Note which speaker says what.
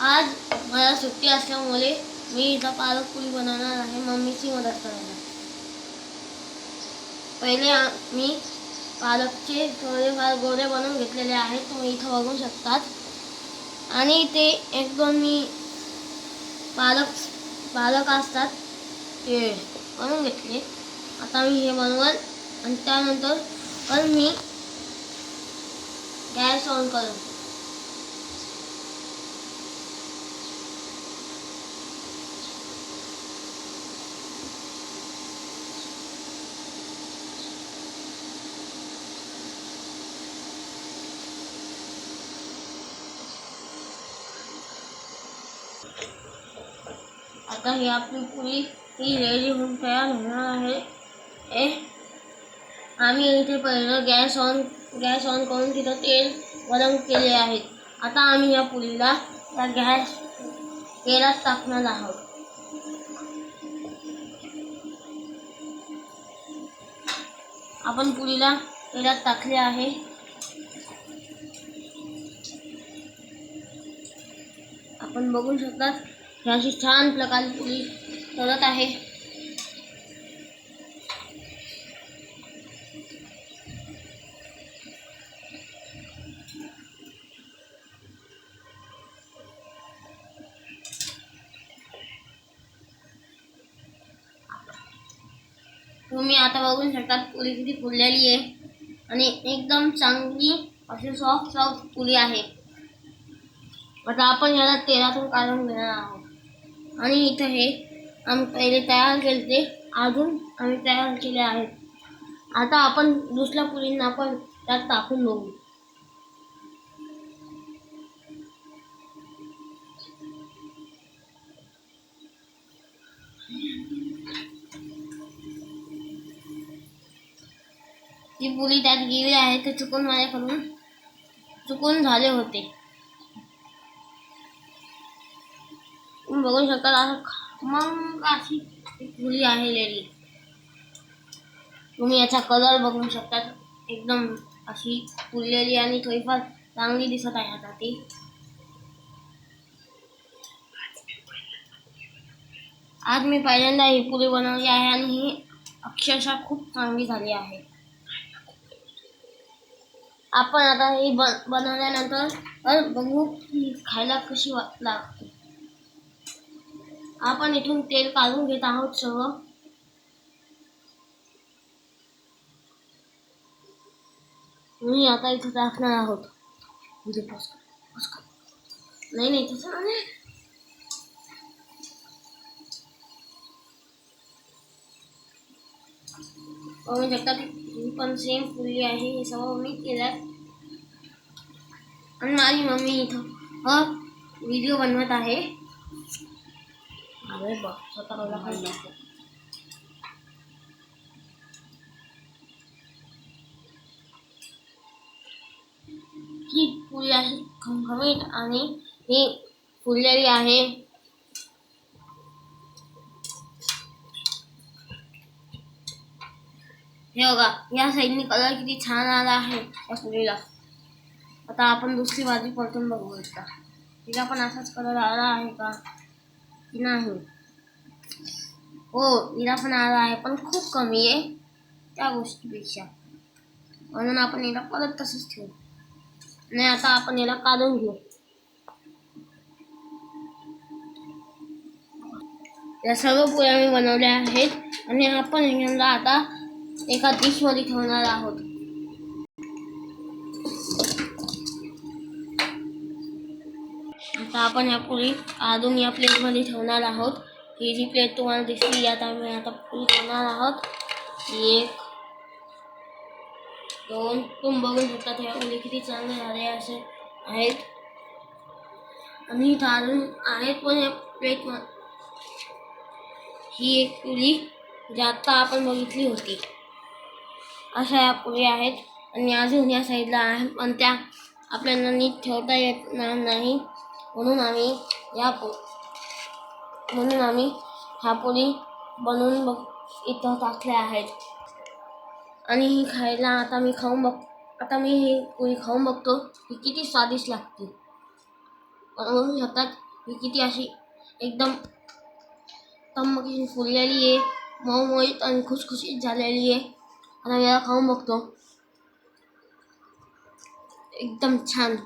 Speaker 1: आज मला सुट्टी असल्यामुळे मी इथं पालक पुरी बनवणार आहे मम्मीची मदत करायला। पहिले मी पालकचे थोडेफार गोळे बनवून घेतलेले आहेत, तुम्ही इथं बघू शकतात। आणि ते एक दोन मी पालक असतात ते बनवून घेतले। आता मी हे बनवल आणि त्यानंतर पण मी गॅस ऑन करू। आता ही आपली पुरी ही रेडी होऊन तयार होणार आहे। आम्ही इथे पहिलं गॅस ऑन करून तिथं तेल गरम केले आहे। आता आम्ही या पुरीला त्या तेलात टाकणार आहोत। आपण पुरीला तेलात टाकले आहे। आपण बघू शकता अशी छान प्रकारे पुरी तळत आहे। तुम्ही आता बघू शकता पुरी किती फुललेली आहे आणि एकदम चांगली अशी सॉफ्ट पुरी आहे। आता आपण याला तेलातून काढून घेणार आहोत। आणि इथे हे आम्ही पहिले तयार केले, अजून आम्ही तयार केले आहेत। आता आपण दुसऱ्या पुरींना आपण त्यात टाकून बघू। ती पुरी त्यात गेली आहे, ते माझ्याकडून चुकून झाले होते। तुम्ही बघू शकता मग अशी पुरी आहे रेडी। तुम्ही याचा कलर बघू शकता, एकदम अशी फुललेली आणि थोडीफार चांगली दिसत आहे आता ती। आज मी पहिल्यांदा ही पुरी बनवली आहे आणि ही अक्षरशः खूप चांगली झाली आहे। आपण आता ही बनवल्यानंतर बघू की खायला कशी लागते। आपण इथून तेल काढून घेत आहोत सर्व। मी आता इथे टाकणार आहोत। नाही तसं नाही। बघू शकता ही पण सेम पुरी आहे, हे सर्व मी केलं। आणि माझी मम्मी इथं व्हिडिओ बनवत आहे। अरे बा स्वतःला खायला ही पुरी अशी खमखमीत आणि ही फुललेली आहे। हे बघा या साईडनी कलर किती छान आला आहे या पुरीला। आता आपण दुसरी बाजू परतून बघू शकता, तिला पण असाच कलर आला आहे का की नाही। हो, हिला पण आला आहे, पण खूप कमी आहे त्या गोष्टीपेक्षा, म्हणून आपण हिला परत तसंच ठेवू। आणि आता आपण याला काढून घेऊ। या सर्व पुऱ्या मी बनवल्या आहेत आणि आपण यांना आता एका डिश मध्ये ठेवणार आहोत। आता आपण या पुरी काढून या प्लेट मध्ये ठेवणार आहोत। ही जी प्लेट तुम्हाला दिसली यात आम्ही आता पुरी ठेवणार आहोत। 1 2 तुम्ही बघू शकता या पुरी किती चांगले झाले असे आहेत। आणि इथं अजून आहेत पण या प्लेट ही एक पुरी जी आता आपण बघितली होती, अशा या पुरी आहेत। आणि अजून या साईडला आहे, पण त्या आपल्याला नीट ठेवता येणार नाही, म्हणून आम्ही ह्या पुरी बनवून इथं टाकल्या आहेत। आणि ही खायला आता मी ही पुरी खाऊन बघतो की किती स्वादिष्ट लागते। बघू शकतात ही किती अशी एकदम तम्मकीची फुललेली आहे, मऊमळीत आणि खुसखुशीत झालेली आहे. आता याला खाऊन बघतो. एकदम छान.